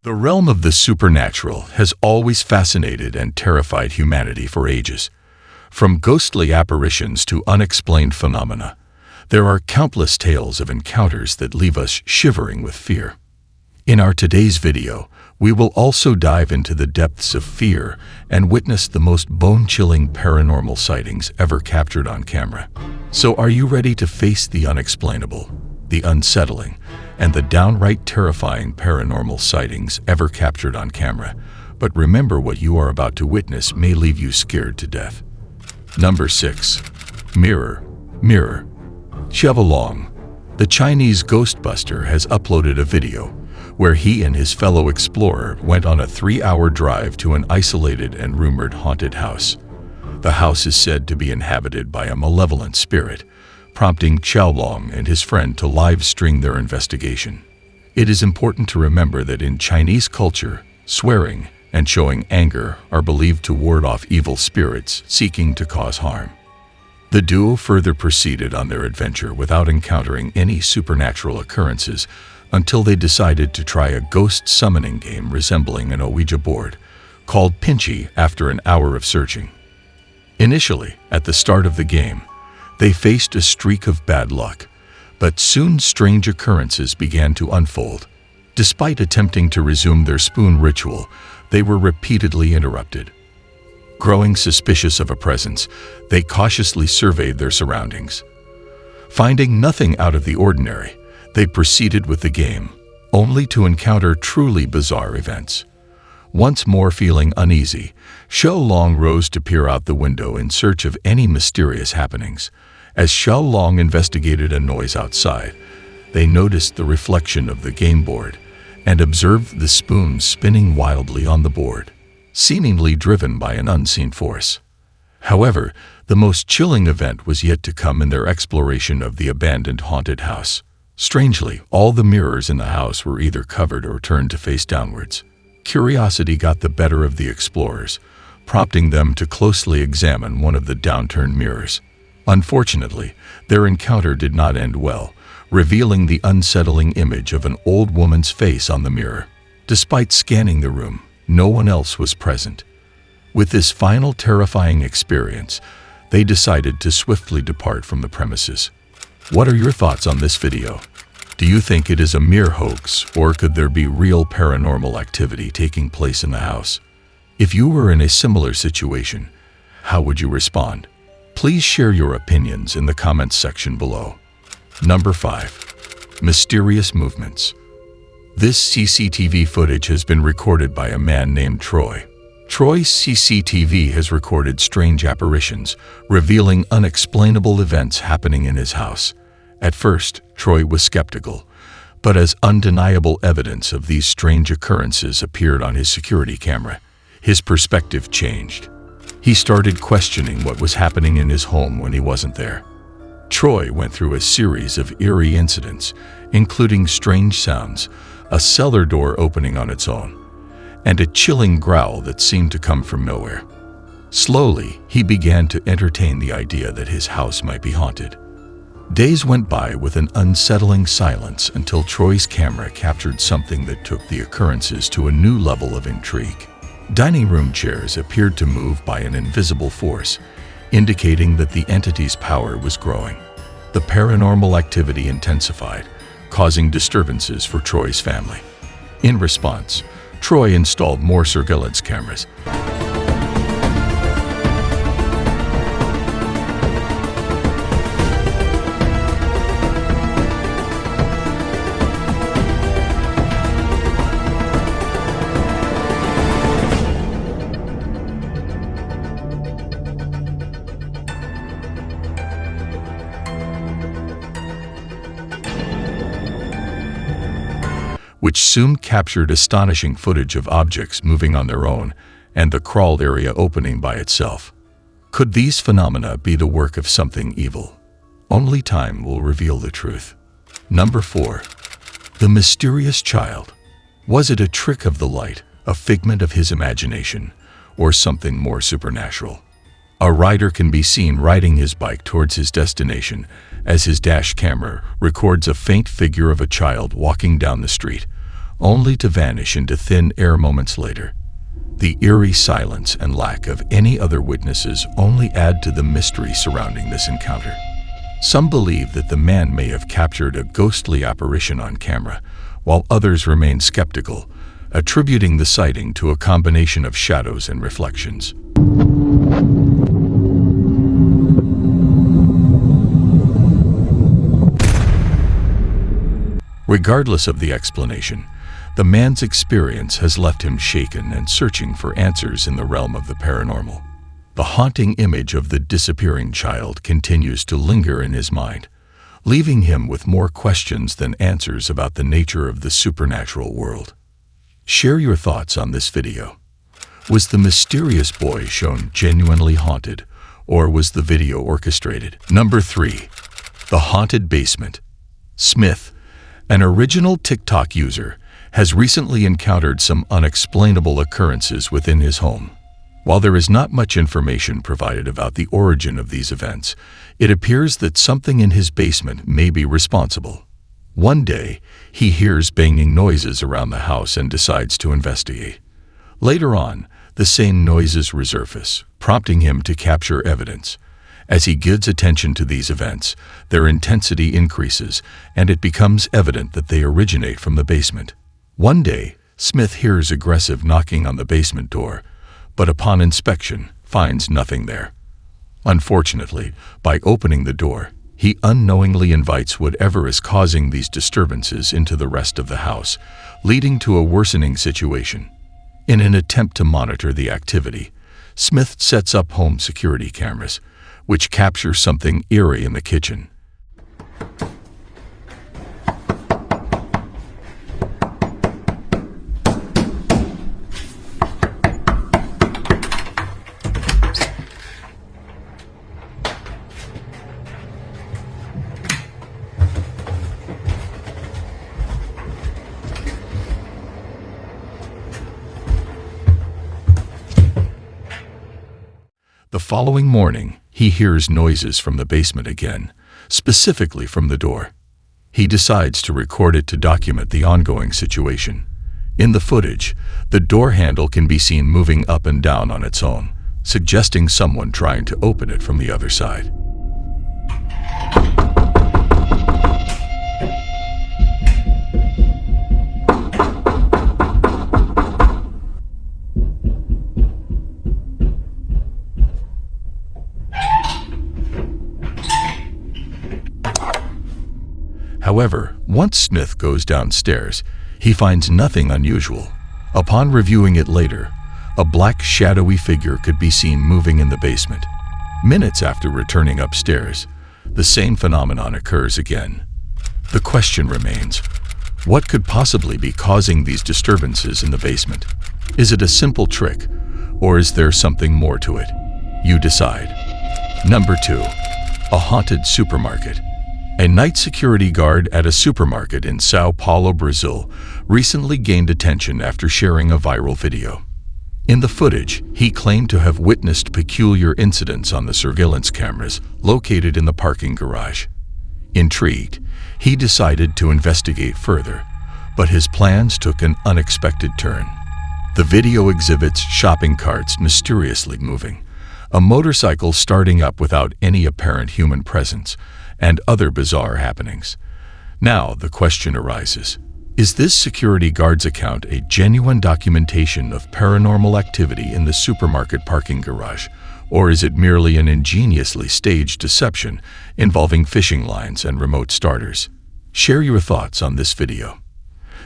The realm of the supernatural has always fascinated and terrified humanity for ages. From ghostly apparitions to unexplained phenomena, there are countless tales of encounters that leave us shivering with fear. In our today's video, we will also dive into the depths of fear and witness the most bone-chilling paranormal sightings ever captured on camera. So are you ready to face the unexplainable, the unsettling, and the downright terrifying paranormal sightings ever captured on camera? But remember, what you are about to witness may leave you scared to death. Number 6. Mirror. Xiaolong, the Chinese ghostbuster, has uploaded a video where he and his fellow explorer went on a 3-hour drive to an isolated and rumored haunted house. The house is said to be inhabited by a malevolent spirit, prompting Xiaolong and his friend to live-stream their investigation. It is important to remember that in Chinese culture, swearing and showing anger are believed to ward off evil spirits seeking to cause harm. The duo further proceeded on their adventure without encountering any supernatural occurrences until they decided to try a ghost summoning game resembling an Ouija board, called Pinchy, after an hour of searching. Initially, at the start of the game, they faced a streak of bad luck, but soon strange occurrences began to unfold. Despite attempting to resume their spoon ritual, they were repeatedly interrupted. Growing suspicious of a presence, they cautiously surveyed their surroundings. Finding nothing out of the ordinary, they proceeded with the game, only to encounter truly bizarre events. Once more feeling uneasy, Xiaolong rose to peer out the window in search of any mysterious happenings. As Xiaolong investigated a noise outside, they noticed the reflection of the game board and observed the spoon spinning wildly on the board, seemingly driven by an unseen force. However, the most chilling event was yet to come in their exploration of the abandoned haunted house. Strangely, all the mirrors in the house were either covered or turned to face downwards. Curiosity got the better of the explorers, prompting them to closely examine one of the downturned mirrors. Unfortunately, their encounter did not end well, revealing the unsettling image of an old woman's face on the mirror. Despite scanning the room, no one else was present. With this final terrifying experience, they decided to swiftly depart from the premises. What are your thoughts on this video? Do you think it is a mere hoax, or could there be real paranormal activity taking place in the house? If you were in a similar situation, how would you respond? Please share your opinions in the comments section below. Number 5. Mysterious movements. This CCTV footage has been recorded by a man named Troy. Troy's CCTV has recorded strange apparitions, revealing unexplainable events happening in his house. At first, Troy was skeptical, but as undeniable evidence of these strange occurrences appeared on his security camera, his perspective changed. He started questioning what was happening in his home when he wasn't there. Troy went through a series of eerie incidents, including strange sounds, a cellar door opening on its own, and a chilling growl that seemed to come from nowhere. Slowly, he began to entertain the idea that his house might be haunted. Days went by with an unsettling silence until Troy's camera captured something that took the occurrences to a new level of intrigue. Dining room chairs appeared to move by an invisible force, indicating that the entity's power was growing. The paranormal activity intensified, causing disturbances for Troy's family. In response, Troy installed more surveillance cameras, which soon captured astonishing footage of objects moving on their own and the crawl area opening by itself. Could these phenomena be the work of something evil? Only time will reveal the truth. Number 4. The mysterious child. Was it a trick of the light, a figment of his imagination, or something more supernatural? A rider can be seen riding his bike towards his destination as his dash camera records a faint figure of a child walking down the street, only to vanish into thin air moments later. The eerie silence and lack of any other witnesses only add to the mystery surrounding this encounter. Some believe that the man may have captured a ghostly apparition on camera, while others remain skeptical, attributing the sighting to a combination of shadows and reflections. Regardless of the explanation, the man's experience has left him shaken and searching for answers in the realm of the paranormal. The haunting image of the disappearing child continues to linger in his mind, leaving him with more questions than answers about the nature of the supernatural world. Share your thoughts on this video. Was the mysterious boy shown genuinely haunted, or was the video orchestrated? Number 3. The haunted basement. Smith, an original TikTok user, has recently encountered some unexplainable occurrences within his home. While there is not much information provided about the origin of these events, it appears that something in his basement may be responsible. One day, he hears banging noises around the house and decides to investigate. Later on, the same noises resurface, prompting him to capture evidence. As he gives attention to these events, their intensity increases, and it becomes evident that they originate from the basement. One day, Smith hears aggressive knocking on the basement door, but upon inspection, finds nothing there. Unfortunately, by opening the door, he unknowingly invites whatever is causing these disturbances into the rest of the house, leading to a worsening situation. In an attempt to monitor the activity, Smith sets up home security cameras, which capture something eerie in the kitchen. The following morning, he hears noises from the basement again, specifically from the door. He decides to record it to document the ongoing situation. In the footage, the door handle can be seen moving up and down on its own, suggesting someone trying to open it from the other side. However, once Smith goes downstairs, he finds nothing unusual. Upon reviewing it later, a black shadowy figure could be seen moving in the basement. Minutes after returning upstairs, the same phenomenon occurs again. The question remains, what could possibly be causing these disturbances in the basement? Is it a simple trick, or is there something more to it? You decide. Number 2. A haunted supermarket. A night security guard at a supermarket in Sao Paulo, Brazil, recently gained attention after sharing a viral video. In the footage, he claimed to have witnessed peculiar incidents on the surveillance cameras located in the parking garage. Intrigued, he decided to investigate further, but his plans took an unexpected turn. The video exhibits shopping carts mysteriously moving, a motorcycle starting up without any apparent human presence, and other bizarre happenings. Now the question arises, is this security guard's account a genuine documentation of paranormal activity in the supermarket parking garage, or is it merely an ingeniously staged deception involving fishing lines and remote starters? Share your thoughts on this video.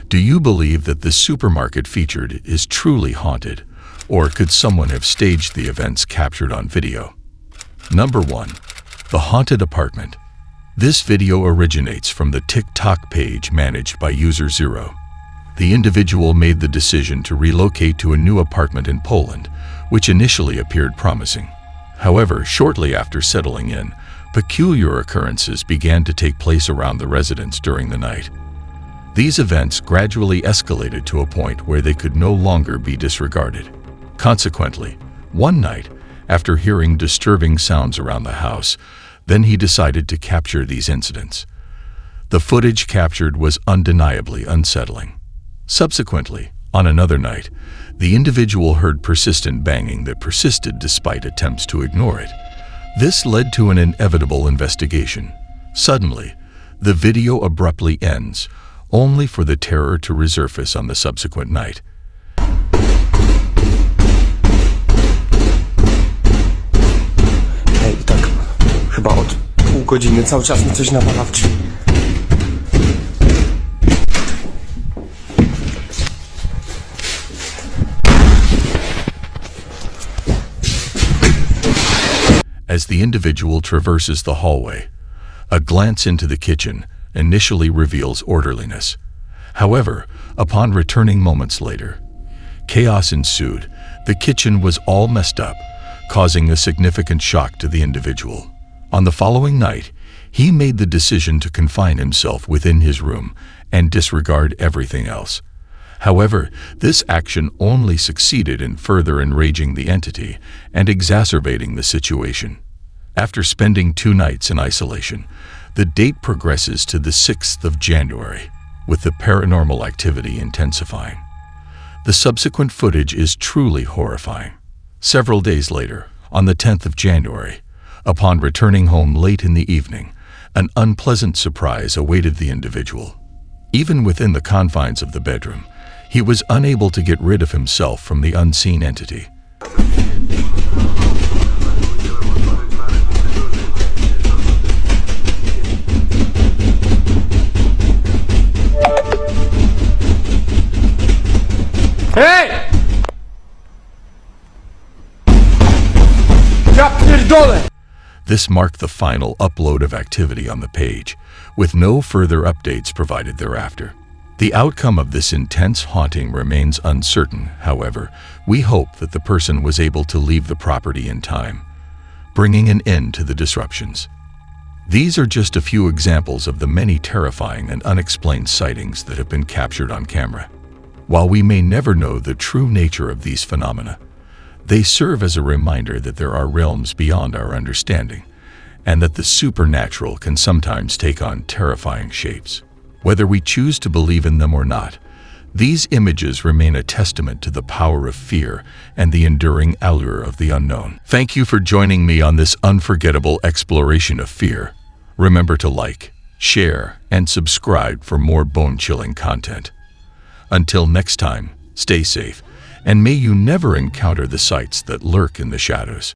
Do you believe that the supermarket featured is truly haunted, or could someone have staged the events captured on video? Number 1. The haunted apartment. This video originates from the TikTok page managed by user Zero. The individual made the decision to relocate to a new apartment in Poland, which initially appeared promising. However, shortly after settling in, peculiar occurrences began to take place around the residence during the night. These events gradually escalated to a point where they could no longer be disregarded. Consequently, one night, after hearing disturbing sounds around the house, then he decided to capture these incidents. The footage captured was undeniably unsettling. Subsequently, on another night, the individual heard persistent banging that persisted despite attempts to ignore it. This led to an inevitable investigation. Suddenly, the video abruptly ends, only for the terror to resurface on the subsequent night. Ej, tak chyba od pół godziny cały czas mi coś nawala w drzwi. As the individual traverses the hallway, a glance into the kitchen initially reveals orderliness. However, upon returning moments later, chaos ensued. The kitchen was all messed up, causing a significant shock to the individual. On the following night, he made the decision to confine himself within his room and disregard everything else. However, this action only succeeded in further enraging the entity and exacerbating the situation. After spending 2 nights in isolation, the date progresses to the 6th of January, with the paranormal activity intensifying. The subsequent footage is truly horrifying. Several days later, on the 10th of January, upon returning home late in the evening, an unpleasant surprise awaited the individual. Even within the confines of the bedroom, he was unable to get rid of himself from the unseen entity. Hej! Ja pierdolę! This marked the final upload of activity on the page, with no further updates provided thereafter. The outcome of this intense haunting remains uncertain. However, we hope that the person was able to leave the property in time, bringing an end to the disruptions. These are just a few examples of the many terrifying and unexplained sightings that have been captured on camera. While we may never know the true nature of these phenomena, they serve as a reminder that there are realms beyond our understanding, and that the supernatural can sometimes take on terrifying shapes. Whether we choose to believe in them or not, these images remain a testament to the power of fear and the enduring allure of the unknown. Thank you for joining me on this unforgettable exploration of fear. Remember to like, share, and subscribe for more bone-chilling content. Until next time, stay safe, and may you never encounter the sights that lurk in the shadows.